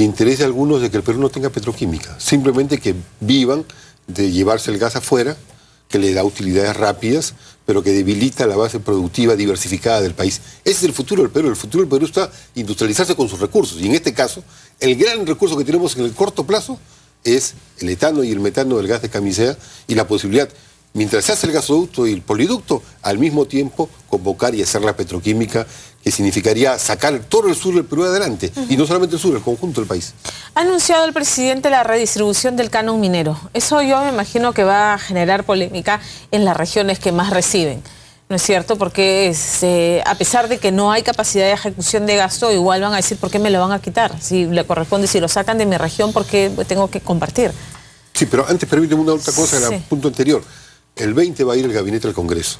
el interés de algunos de que el Perú no tenga petroquímica, simplemente que vivan de llevarse el gas afuera, que le da utilidades rápidas, pero que debilita la base productiva diversificada del país. Ese es el futuro del Perú. El futuro del Perú está industrializarse con sus recursos. Y en este caso, el gran recurso que tenemos en el corto plazo es el etano y el metano del gas de camisea y la posibilidad, mientras se hace el gasoducto y el poliducto, al mismo tiempo convocar y hacer la petroquímica, que significaría sacar todo el sur del Perú adelante. Y no solamente el sur, el conjunto del país. Ha anunciado el presidente la redistribución del canon minero. Eso yo me imagino que va a generar polémica en las regiones que más reciben, ¿no es cierto? Porque a pesar de que no hay capacidad de ejecución de gasto, igual van a decir, ¿por qué me lo van a quitar? Si le corresponde, si lo sacan de mi región, ¿por qué tengo que compartir? Sí, pero antes permíteme una otra cosa en el punto anterior. El 20 va a ir el gabinete al Congreso.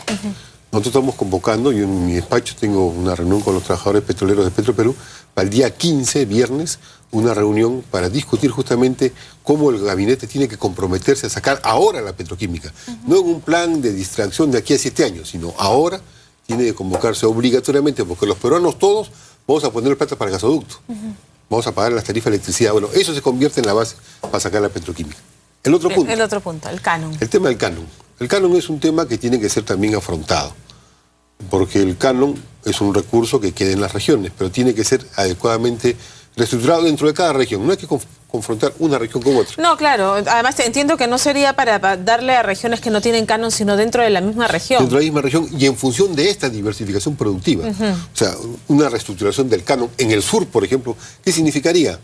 Nosotros estamos convocando, yo en mi despacho tengo una reunión con los trabajadores petroleros de Petroperú, para el día 15, viernes, una reunión para discutir justamente cómo el gabinete tiene que comprometerse a sacar ahora la petroquímica. No en un plan de distracción de aquí a 7 años, sino ahora tiene que convocarse obligatoriamente, porque los peruanos todos vamos a poner plata para el gasoducto. Vamos a pagar las tarifas de electricidad. Bueno, eso se convierte en la base para sacar la petroquímica. El otro punto, el canon. El tema del canon. El canon es un tema que tiene que ser también afrontado, porque el canon es un recurso que queda en las regiones, pero tiene que ser adecuadamente reestructurado dentro de cada región. No hay que confrontar una región con otra. No, claro. Además entiendo que no sería para darle a regiones que no tienen canon, sino dentro de la misma región. Dentro de la misma región y en función de esta diversificación productiva. O sea, una reestructuración del canon en el sur, por ejemplo, ¿qué significaría?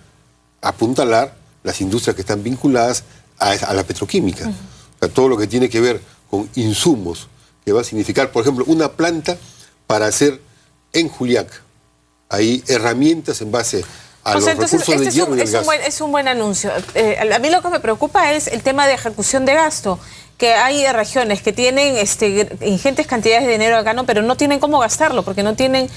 Apuntalar las industrias que están vinculadas a la petroquímica. O sea, todo lo que tiene que ver con insumos, que va a significar, por ejemplo, una planta para hacer en Juliaca, ahí herramientas en base a los recursos de hierro y el gas. Es un buen anuncio. A mí lo que me preocupa es el tema de ejecución de gasto, que hay regiones que tienen ingentes cantidades de dinero acá, pero no tienen cómo gastarlo, porque no tienen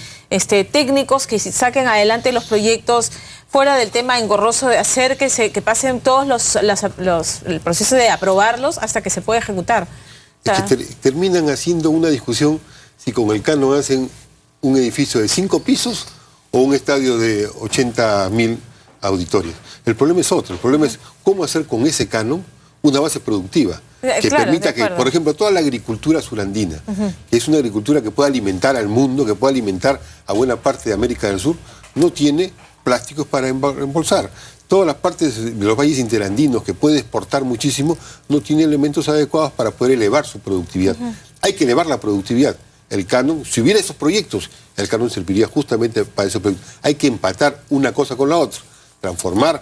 técnicos que saquen adelante los proyectos fuera del tema engorroso de hacer que pasen todos el proceso de aprobarlos hasta que se pueda ejecutar. Es que terminan haciendo una discusión si con el canon hacen un edificio de 5 pisos o un estadio de 80.000 auditorios. El problema es otro. El problema es cómo hacer con ese canon una base productiva que permita que, por ejemplo, toda la agricultura surandina, que es una agricultura que pueda alimentar al mundo, que pueda alimentar a buena parte de América del Sur, no tiene plásticos para embolsar. Todas las partes de los valles interandinos, que puede exportar muchísimo, no tiene elementos adecuados para poder elevar su productividad. Hay que elevar la productividad. El canon, si hubiera esos proyectos, el canon serviría justamente para esos proyectos. Hay que empatar una cosa con la otra, transformar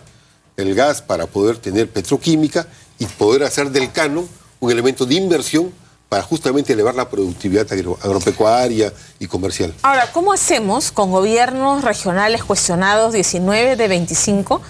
el gas para poder tener petroquímica y poder hacer del canon un elemento de inversión para justamente elevar la productividad agropecuaria y comercial. Ahora, ¿cómo hacemos con gobiernos regionales cuestionados, 19 de 25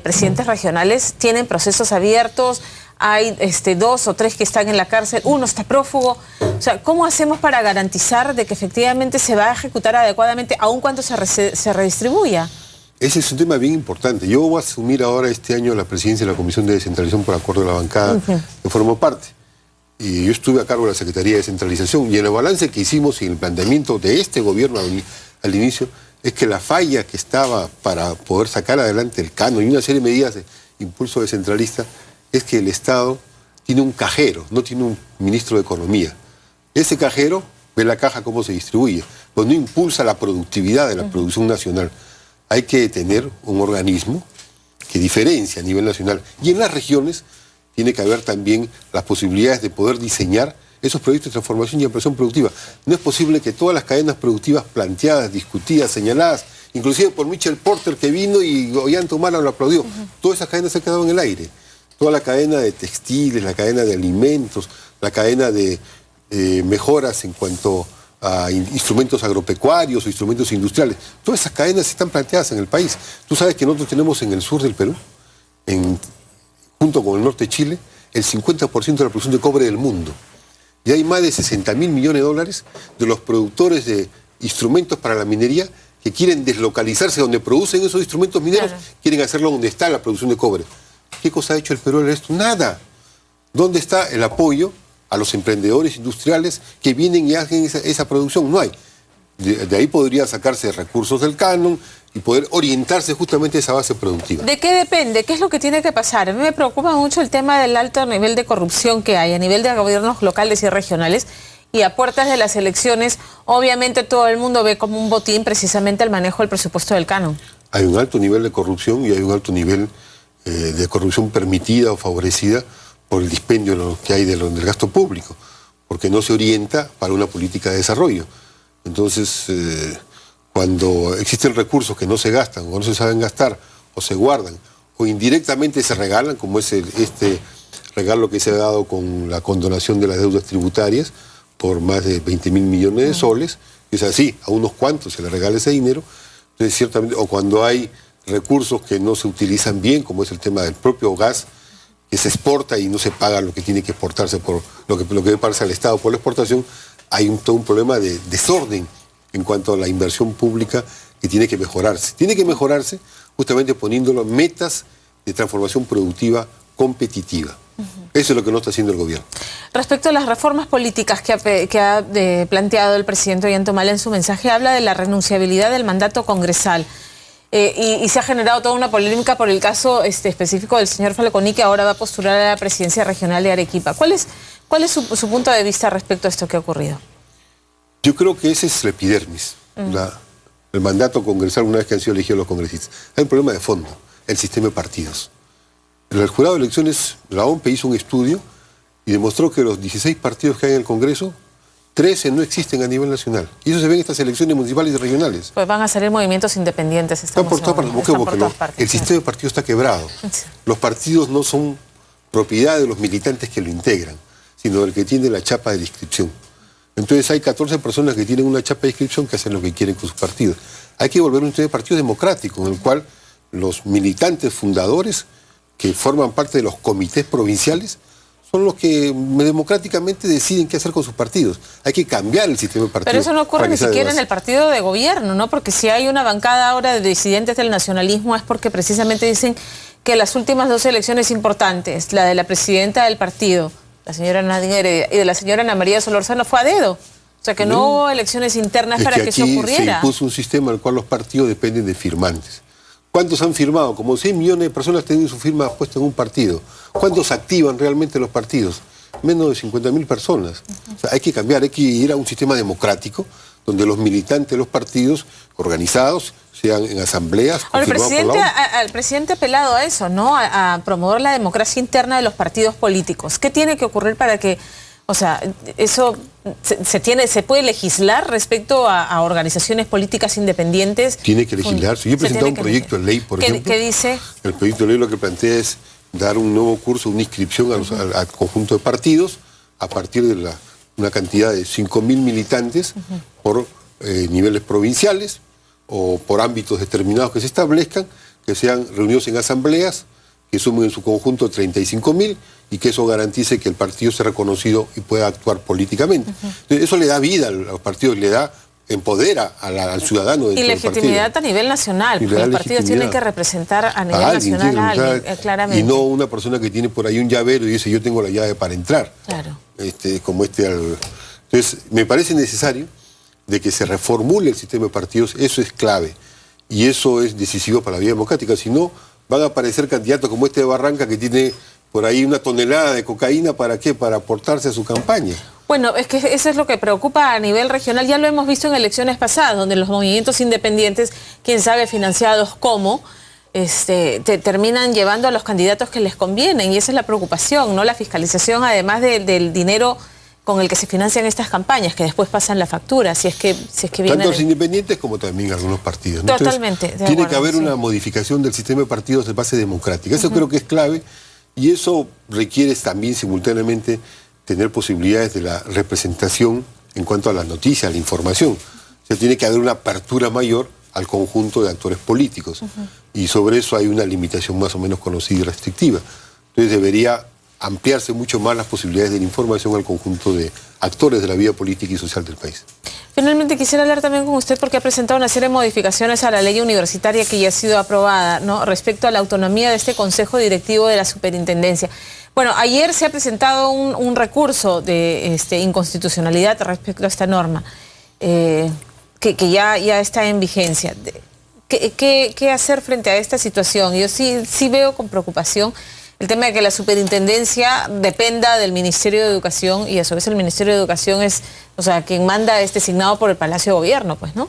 presidentes regionales tienen procesos abiertos? Hay 2 o 3 que están en la cárcel, uno está prófugo. O sea, ¿cómo hacemos para garantizar de que efectivamente se va a ejecutar adecuadamente, aun cuando se redistribuya? Ese es un tema bien importante. Yo voy a asumir ahora este año la presidencia de la Comisión de Descentralización por acuerdo de la bancada, que formó parte. Y yo estuve a cargo de la Secretaría de Descentralización. Y en el balance que hicimos y en el planteamiento de este gobierno al inicio, es que la falla que estaba para poder sacar adelante el canon y una serie de medidas de impulso descentralista es que el Estado tiene un cajero, no tiene un ministro de Economía. Ese cajero ve la caja cómo se distribuye, pues no impulsa la productividad de la producción nacional. Hay que tener un organismo que diferencia a nivel nacional. Y en las regiones tiene que haber también las posibilidades de poder diseñar esos proyectos de transformación y ampliación productiva. No es posible que todas las cadenas productivas planteadas, discutidas, señaladas, inclusive por Michel Porter que vino y Ollanta Humala lo aplaudió, todas esas cadenas se han quedado en el aire. Toda la cadena de textiles, la cadena de alimentos, la cadena de mejoras en cuanto a instrumentos agropecuarios o instrumentos industriales. Todas esas cadenas están planteadas en el país. Tú sabes que nosotros tenemos en el sur del Perú, junto con el norte de Chile, el 50% de la producción de cobre del mundo. Y hay más de 60.000 millones de dólares de los productores de instrumentos para la minería que quieren deslocalizarse donde producen esos instrumentos mineros, quieren hacerlo donde está la producción de cobre. ¿Qué cosa ha hecho el Perú en esto? Nada. ¿Dónde está el apoyo a los emprendedores industriales que vienen y hacen esa producción? No hay. De ahí podría sacarse recursos del canon, y poder orientarse justamente a esa base productiva. ¿De qué depende? ¿Qué es lo que tiene que pasar? A mí me preocupa mucho el tema del alto nivel de corrupción que hay a nivel de gobiernos locales y regionales, y a puertas de las elecciones, obviamente todo el mundo ve como un botín precisamente el manejo del presupuesto del canon. Hay un alto nivel de corrupción y hay un alto nivel de corrupción permitida o favorecida por el dispendio que hay del gasto público, porque no se orienta para una política de desarrollo. Entonces, cuando existen recursos que no se gastan o no se saben gastar o se guardan o indirectamente se regalan, como es este regalo que se ha dado con la condonación de las deudas tributarias por más de 20.000 millones de soles, es así, a unos cuantos se les regala ese dinero. Entonces, ciertamente, o cuando hay recursos que no se utilizan bien, como es el tema del propio gas, que se exporta y no se paga lo que tiene que exportarse por lo que debe pagarse al Estado por la exportación, hay todo un problema de desorden en cuanto a la inversión pública que tiene que mejorarse. Tiene que mejorarse justamente poniéndolo metas de transformación productiva competitiva. Eso es lo que no está haciendo el gobierno. Respecto a las reformas políticas que ha planteado el presidente Ollanta en su mensaje, habla de la renunciabilidad del mandato congresal. Y se ha generado toda una polémica por el caso específico del señor Falconi, que ahora va a postular a la presidencia regional de Arequipa. ¿Cuál es su punto de vista respecto a esto que ha ocurrido? Yo creo que ese es la epidermis, el mandato congresal una vez que han sido elegidos los congresistas. Hay un problema de fondo, el sistema de partidos. El jurado de elecciones, la OMPE, hizo un estudio y demostró que los 16 partidos que hay en el Congreso, 13 no existen a nivel nacional. Y eso se ve en estas elecciones municipales y regionales. Pues van a salir movimientos independientes. Están por todas partes. El sistema de partidos está quebrado. Sí. Los partidos no son propiedad de los militantes que lo integran, sino del que tiene la chapa de inscripción. Entonces hay 14 personas que tienen una chapa de inscripción que hacen lo que quieren con sus partidos. Hay que volver a un sistema de partido democrático, en el cual los militantes fundadores que forman parte de los comités provinciales son los que democráticamente deciden qué hacer con sus partidos. Hay que cambiar el sistema de partidos. Pero eso no ocurre ni siquiera en el partido de gobierno, ¿no? Porque si hay una bancada ahora de disidentes del nacionalismo es porque precisamente dicen que las últimas 2 elecciones importantes, la de la presidenta del partido, la señora Nadine Heredia, y de la señora Ana María Solórzano, fue a dedo. O sea que no hubo elecciones internas para que eso ocurriera. Se impuso un sistema en el cual los partidos dependen de firmantes. ¿Cuántos han firmado? Como 100 millones de personas tienen su firma puesta en un partido. ¿Cuántos activan realmente los partidos? Menos de 50.000 personas. O sea, hay que cambiar, hay que ir a un sistema democrático donde los militantes de los partidos organizados sean en asambleas. Ahora, el presidente ha apelado a eso, ¿no? A promover la democracia interna de los partidos políticos. ¿Qué tiene que ocurrir para que, o sea, eso se puede legislar respecto a organizaciones políticas independientes? Tiene que legislarse. Yo he presentado un proyecto de ley, por ejemplo. ¿Qué dice? El proyecto de ley lo que plantea es dar un nuevo curso, una inscripción al conjunto de partidos a partir de una cantidad de 5.000 militantes por niveles provinciales o por ámbitos determinados que se establezcan, que sean reunidos en asambleas, que sumen en su conjunto 35.000 y que eso garantice que el partido sea reconocido y pueda actuar políticamente. Entonces, eso le da vida a los partidos, empodera al ciudadano. Y legitimidad a nivel nacional, porque los partidos tienen que representar a nivel nacional a alguien, claramente. Y no una persona que tiene por ahí un llavero y dice yo tengo la llave para entrar. Claro. Entonces, me parece necesario de que se reformule el sistema de partidos, eso es clave. Y eso es decisivo para la vida democrática, si no van a aparecer candidatos como este de Barranca que tiene por ahí 1 tonelada de cocaína, ¿para qué? Para aportarse a su campaña. Bueno, es que eso es lo que preocupa a nivel regional, ya lo hemos visto en elecciones pasadas, donde los movimientos independientes, quién sabe financiados cómo, terminan llevando a los candidatos que les convienen, y esa es la preocupación, ¿no? La fiscalización, además del dinero con el que se financian estas campañas, que después pasan la factura, si es que viene... Tanto los independientes como también algunos partidos, ¿no? Totalmente. Entonces, tiene que haber una modificación del sistema de partidos de base democrática. Eso creo que es clave, y eso requiere también simultáneamente tener posibilidades de la representación en cuanto a las noticias, a la información. O sea, tiene que haber una apertura mayor al conjunto de actores políticos. Y sobre eso hay una limitación más o menos conocida y restrictiva. Entonces debería ampliarse mucho más las posibilidades de la información al conjunto de actores de la vida política y social del país. Finalmente quisiera hablar también con usted porque ha presentado una serie de modificaciones a la ley universitaria que ya ha sido aprobada, ¿no? Respecto a la autonomía de este Consejo Directivo de la Superintendencia. Bueno, ayer se ha presentado un recurso de inconstitucionalidad respecto a esta norma, que ya está en vigencia. ¿Qué hacer frente a esta situación? Yo sí veo con preocupación el tema de que la superintendencia dependa del Ministerio de Educación y a su vez el Ministerio de Educación es, o sea, quien manda es designado por el Palacio de Gobierno, pues, ¿no?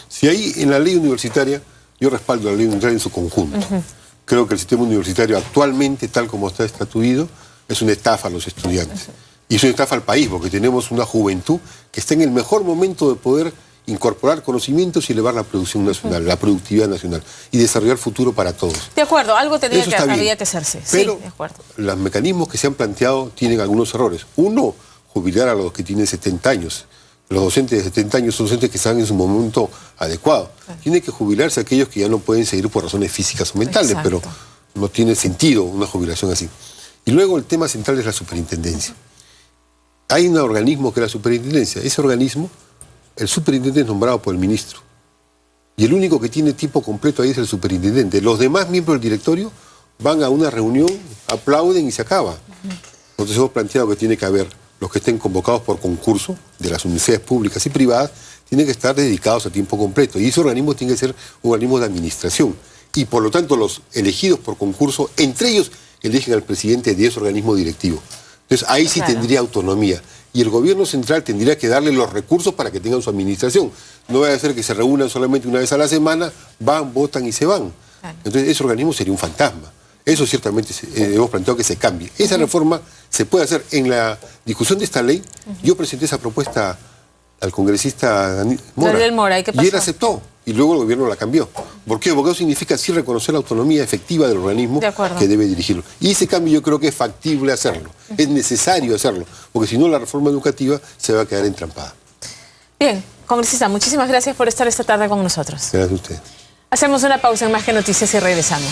Si hay en la ley universitaria, yo respaldo la ley universitaria en su conjunto. Creo que el sistema universitario actualmente, tal como está estatuido, es una estafa a los estudiantes. Y es una estafa al país, porque tenemos una juventud que está en el mejor momento de poder incorporar conocimientos y elevar la producción nacional, la productividad nacional y desarrollar futuro para todos. De acuerdo, algo habría que hacerse. Pero sí, de acuerdo. Los mecanismos que se han planteado tienen algunos errores. Uno, jubilar a los que tienen 70 años. Los docentes de 70 años son docentes que están en su momento adecuado. Tiene que jubilarse aquellos que ya no pueden seguir por razones físicas o mentales, Exacto. pero no tiene sentido una jubilación así. Y luego el tema central es la superintendencia. Hay un organismo que es la superintendencia. Ese organismo, el superintendente es nombrado por el ministro. Y el único que tiene tiempo completo ahí es el superintendente. Los demás miembros del directorio van a una reunión, aplauden y se acaba. Entonces hemos planteado que tiene que haber los que estén convocados por concurso de las universidades públicas y privadas, tienen que estar dedicados a tiempo completo. Y ese organismo tiene que ser un organismo de administración. Y por lo tanto los elegidos por concurso, entre ellos eligen al presidente de ese organismo directivo. Entonces ahí sí tendría autonomía. Y el gobierno central tendría que darle los recursos para que tengan su administración. No va a ser que se reúnan solamente una vez a la semana, van, votan y se van. Entonces ese organismo sería un fantasma. Eso ciertamente hemos planteado que se cambie. Esa reforma se puede hacer. En la discusión de esta ley, yo presenté esa propuesta al congresista Mora, ¿y qué pasó? Y él aceptó. Y luego el gobierno la cambió. ¿Por qué? Porque eso significa sí reconocer la autonomía efectiva del organismo que debe dirigirlo. Y ese cambio yo creo que es factible hacerlo. Es necesario hacerlo. Porque si no, la reforma educativa se va a quedar entrampada. Bien, congresista, muchísimas gracias por estar esta tarde con nosotros. Gracias a usted. Hacemos una pausa en Más que Noticias y regresamos.